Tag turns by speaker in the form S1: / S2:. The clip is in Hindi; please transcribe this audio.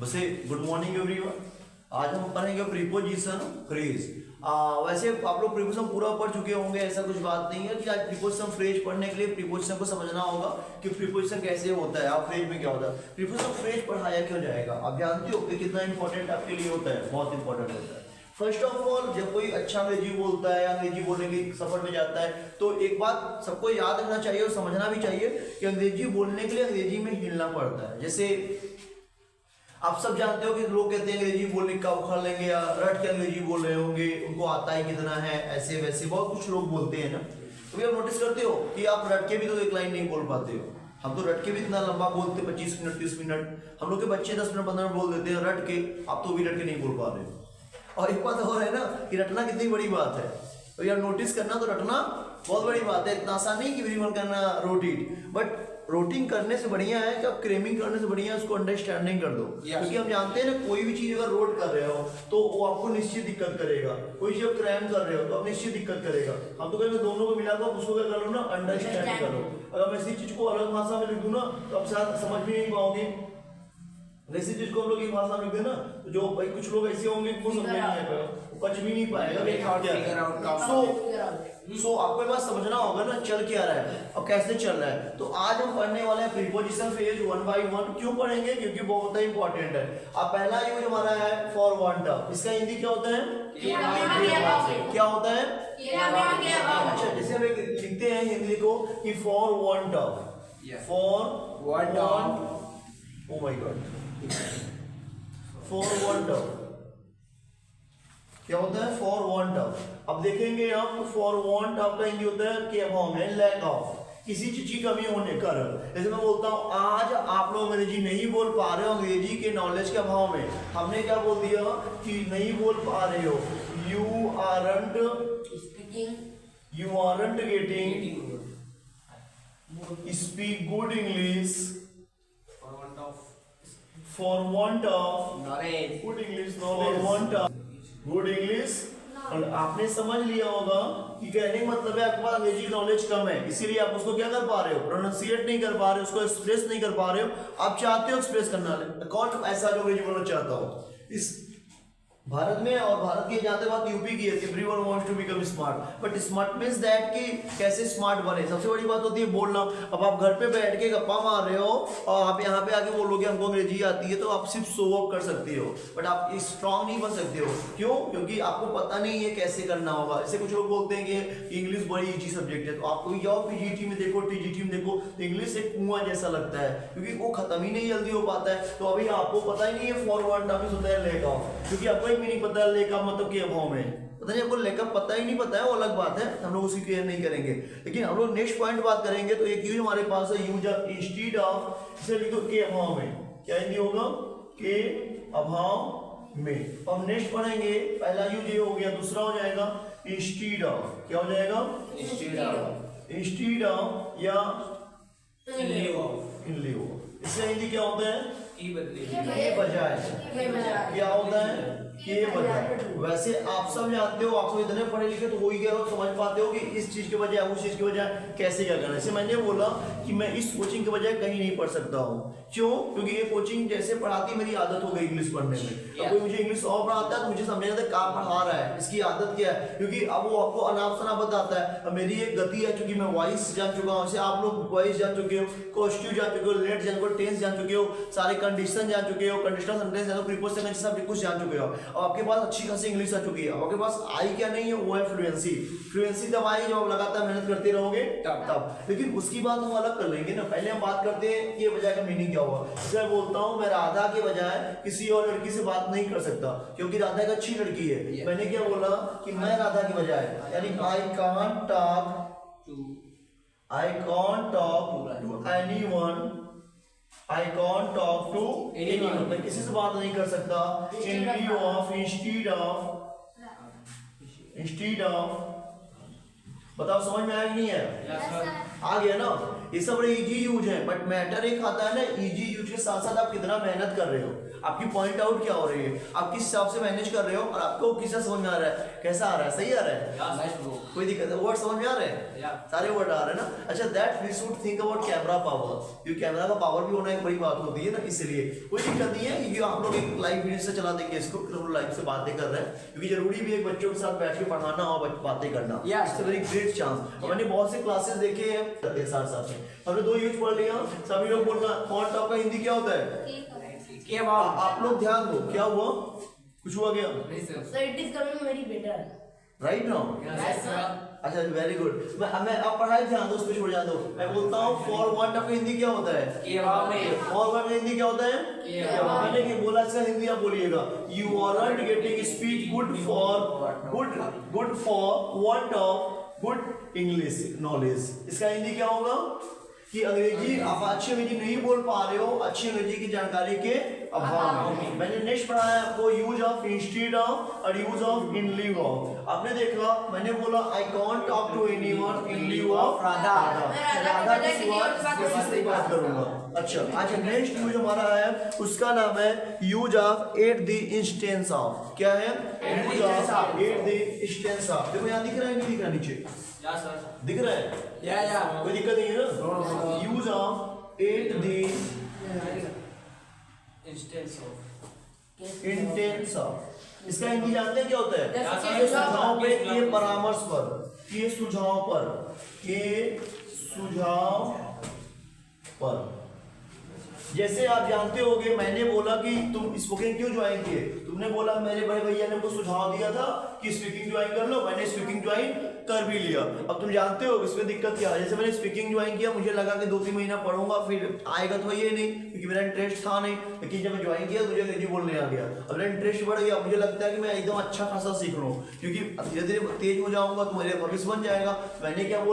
S1: वैसे गुड मॉर्निंग एवरीवन। आज हम पढ़ेंगे प्रीपोजिशन फ्रेज। वैसे आप लोग प्रीपोजिशन पूरा पढ़ चुके होंगे, ऐसा कुछ बात नहीं है कि आज प्रीपोजिशन फ्रेज पढ़ने के लिए प्रीपोजिशन को समझना होगा कि प्रीपोजिशन कैसे होता है, आप फ्रेज में क्या होता है। प्रीपोजिशन फ्रेज पढ़ाया क्यों जाएगा, आप जानते हो कि कितना इंपॉर्टेंट आपके लिए होता है, बहुत इंपॉर्टेंट होता है। फर्स्ट ऑफ ऑल, जब कोई अच्छा अंग्रेजी बोलता है, अंग्रेजी बोलने के सफर में जाता है, तो एक बात सबको याद रखना चाहिए और समझना भी चाहिए कि अंग्रेजी बोलने के लिए अंग्रेजी में हिलना पड़ता है। जैसे आप सब जानते हो कि लोग कहते हैं अंग्रेजी बोलने का उखाड़ लेंगे या रट के अंग्रेजी बोल रहे होंगे, उनको आता ही कितना है, ऐसे वैसे बहुत कुछ लोग बोलते हैं ना। तो आप नोटिस करते हो कि आप रट के भी तो एक लाइन नहीं बोल पाते हो। हम तो रट के भी इतना लंबा बोलते 25 मिनट 30 मिनट, हम लोग के बच्चे 10 मिनट 15 मिनट बोल देते हैं रट के, आप तो भी रट के नहीं बोल पा रहे हो। और एक बात और है ना कि रटना कितनी बड़ी बात है, तो यार नोटिस करना, तो रटना बहुत बड़ी बात है। इतना आसान नहीं कि एवरीवन करना रोट इट, बट रोटिंग करने से बढ़िया है कि आप क्रेमिंग करने से बढ़िया है उसको अंडरस्टैंडिंग कर दो। क्योंकि हम जानते हैं ना, कोई भी चीज अगर रोट कर रहे हो तो वो आपको निश्चित दिक्कत करेगा, कोई चीज क्रैम कर रहे हो तो आप निश्चित दिक्कत करेगा। हम तो कहेंगे दोनों को मिला दो, उसको क्या कर लो ना, अंडरस्टैंड करो। अगर मैं इसी चीज को अलग भाषा में लिख दूं ना तो आप शायद समझ भी नहीं पाओगे। जैसी चीज को हम लोग एक भाषा में लिख दें ना, तो जो भाई कुछ लोग ऐसे होंगे वो समझ नहीं आएगा, वो कुछ भी नहीं पाएगा। सो आपको बात समझना होगा ना चल क्या रहा है और कैसे चल रहा है। तो आज हम पढ़ने वाले हैं प्रीपोजिशन फ्रेज 1 by 1। क्यों पढ़ेंगे, क्योंकि बहुत ही इंपॉर्टेंट है। अब पहला यूज हमारा है फॉर वांट ऑफ। इसका हिंदी क्या होता है, क्या होता है, अच्छा जैसे हम लिखते हैं हिंदी को कि for want of, for want of, oh my God, for want of क्या होता है, फॉर वांट ऑफ। अब देखेंगे आप, फॉर वांट ऑफ का हिंदी होता है के अभाव में, लैक ऑफ, किसी चीज की कमी होने का। जैसे मैं बोलता हूँ आज आप लोग अंग्रेजी नहीं बोल पा रहे हो, अंग्रेजी के नॉलेज के अभाव में। हमने क्या बोल दिया कि नहीं बोल पा रहे हो, you aren't getting speak good English for want of good English knowledge, for want of good English. और आपने समझ लिया होगा कि कहने का मतलब है आपके पास अंग्रेजी नॉलेज कम है, इसीलिए आप उसको क्या कर पा रहे हो, प्रोनाउंसिएट नहीं कर पा रहे हो, उसको एक्सप्रेस नहीं कर पा रहे हो। आप चाहते हो एक्सप्रेस करना, कौन ऐसा जो अंग्रेजी बोलना चाहता हो इस भारत में। और भारत की जाते बात यूपी की है, everyone wants to become smart, but smart means that कि कैसे स्मार्ट बने। सबसे बड़ी बात होती है बोलना। अब आप घर पे बैठ के गप्पा मार रहे हो और आप यहाँ पे आके बोलोगे हमको अंग्रेजी आती है, तो आप सिर्फ शो ऑफ कर सकते हो, बट आप स्ट्रांग नहीं बन सकते हो। क्यों, क्योंकि आपको पता नहीं है कैसे करना होगा। जैसे कुछ लोग बोलते हैं कि इंग्लिश बड़ी इजी सब्जेक्ट है, तो आपको जाओ पीजीटी में देखो, टीजीटी में देखो, तो इंग्लिश एक कुआं जैसा लगता है, क्योंकि वो खत्म ही नहीं जल्दी हो पाता है। तो अभी आपको पता ही नहीं है फॉरवर्ड ऑफ होता है लेक ऑफ, क्योंकि आपको एक भी नहीं पता है लेक ऑफ मतलब के अभाव में, पता नहीं आपको लेक ऑफ पता ही नहीं पता है, वो अलग बात है, हम लोग उसी क्लियर नहीं करेंगे। लेकिन हम लोग नेक्स्ट पॉइंट बात करेंगे, तो एक यूज हमारे पास है, यूज इंस्टीड ऑफ, इसे लिख दो के अभाव में। क्या हिंदी होगा, के अभाव में। अब नेक्स्ट पढ़ेंगे, पहला यूज ये हो गया, दूसरा हो जाएगा इंस्टीड ऑफ। क्या हो जाएगा, इंस्टीड ऑफ या इन लिeu। इससे हिंदी क्या होता है, के बजाय, क्या होता है, के बजाय। वैसे आप सब जानते हो, आप सब इतने पढ़े लिखे तो हो ही गया, समझ पाते हो कि इस चीज के बजाय उस चीज के बजाय कैसे क्या करना है। जैसे मैंने बोला कि मैं इस कोचिंग के बजाय कहीं नहीं पढ़ सकता हूँ, क्यों, क्योंकि ये कोचिंग जैसे पढ़ाती मेरी आदत हो गई इंग्लिश पढ़ने में। अब कोई मुझे इंग्लिश और पढ़ाता है तो मुझे समझ नहीं आता कहाँ पढ़ा रहा है, इसकी आदत क्या है, क्योंकि अब वो आपको अनाप शनाप बताता है। अब मेरी एक गति है, क्योंकि मैं वॉइस जान चुका हूँ, आप लोग वॉइस जान चुके हो, कॉस्ट्यूम जान चुके हो, लेट जान चुके हो, टेंस जान चुके हो, सारे कंडीशन जान चुके हो, कंडीशनल सेंटेंस जान, प्रीपोजिशन सब कुछ जान चुके हो। अब आपके पास अच्छी खासी इंग्लिश आ चुकी है। अब आपके पास आई क्या नहीं है, वो है फ्लुएंसी। फ्लुएंसी तब आएगी जब आप लगातार मेहनत करते रहोगे तब। लेकिन उसकी बात हम अलग कर लेंगे ना, पहले हम बात करते हैं कि बजाय का मीनिंग क्या हुआ। जैसे बोलता हूँ मैं राधा के बजाय किसी और लड़की से बात नहीं कर सकता, क्योंकि राधा एक अच्छी लड़की है। मैंने क्या बोला कि मैं राधा के बजाय, यानी I can't talk to anyone, I can't talk to anyone, मैं किसी से बात नहीं कर सकता। In lieu of, instead of, बताओ समझ में आया कि नहीं है? आ गया ना, ये सब बड़े इजी यूज है, बट मैटर एक आता है ना इजी यूज के साथ साथ आप कितना मेहनत कर रहे हो, आपकी पॉइंट आउट क्या हो रही है, आप किस हिसाब से मैनेज कर रहे हो, और आपको किस समझ में आ रहा है, कैसा आ रहा है, सही आ रहा है, कोई दिक्कत है, वर्ड समझ में आ रहे हैं, सारे वर्ड आ रहे हैं ना। अच्छा, that we should think about camera power, क्योंकि कैमरा का पावर भी होना एक बड़ी बात होती है ना, इसलिए कोई दिक्कत नहीं है, क्योंकि आप लोग एक लाइव वीडियो से चला देंगे इसको, हम लाइव से बातें कर रहे हैं, क्योंकि जरूरी भी है बच्चों के साथ बैठ के पढ़ाना और बातें करना, it's a very great chance. मैंने बहुत से क्लासेस देखे हैं साथ साथ में, हमने 2 यूज पढ़ लिया, सभी लोग बोलना कौन टॉप का हिंदी क्या होता है, आप लोग ध्यान दो, क्या हुआ, कुछ हुआ क्या,
S2: So it is coming very better.
S1: Right now,
S2: Yes, sir.
S1: अच्छा वेरी गुड। मैं आप पढ़ाई ध्यान दो, उस पे छोड़ जाता हूँ, मैं बोलता हूँ फॉर वन टॉप का हिंदी क्या होता है, फॉर वन का हिंदी क्या होता है, मैंने कि बोला, इसका हिंदी आप बोलिएगा, you are getting speech good for want of good English knowledge, इसका हिंदी क्या होगा कि अंग्रेजी आप अच्छी अंग्रेजी नहीं बोल पा रहे हो, अच्छी अंग्रेजी की जानकारी के अभाव में। मैंने नेक्स्ट पढ़ाया आपको यूज ऑफ इंस्टीड ऑफ और use of in lieu of, आपने देखा मैंने बोला I can't talk to anyone in lieu of Radha, Radha की शुरुआत से बात करूंगा। अच्छा, आज नेक्स्ट यूज हमारा है, उसका नाम है use of at the instance of, क्या है, use of at the instance of, देखो यहाँ दिख रहा है नहीं दिख रहा, नीचे दिख रहा है, कोई दिक्कत नहीं है ना, use of at the intense of, इसका हिंदी जानते हैं क्या होता है, ये सुझाव पे, ये परामर्श पर, ये सुझाव पर, ये सुझाव पर, जैसे आप जानते होगे मैंने बोला कि तुम स्पोकन क्यों ज्वाइन किए, तुमने बोला मेरे बड़े भैया ने मुझको सुझाव दिया था कि स्पीकिंग ज्वाइन कर लो, मैंने स्पीकिंग ज्वाइन कर भी लिया। अब तुम जानते हो इसमें दिक्कत क्या है, जैसे मैंने स्पीकिंग ज्वाइन किया, मुझे लगा कि 2-3 महीना पढ़ूंगा फिर आएगा तो ये नहीं, क्योंकि मेरा इंटरेस्ट था नहीं, लेकिन जब मैं ज्वाइन किया मुझे अंग्रेजी बोलने आ गया, अब मेरा इंटरेस्ट बढ़ गया, मुझे लगता है कि मैं एकदम अच्छा खासा सीख लूँ, क्योंकि धीरे धीरे तेज हो जाऊंगा तो मेरे भविष्य बन जाएगा। मैंने क्या बोला,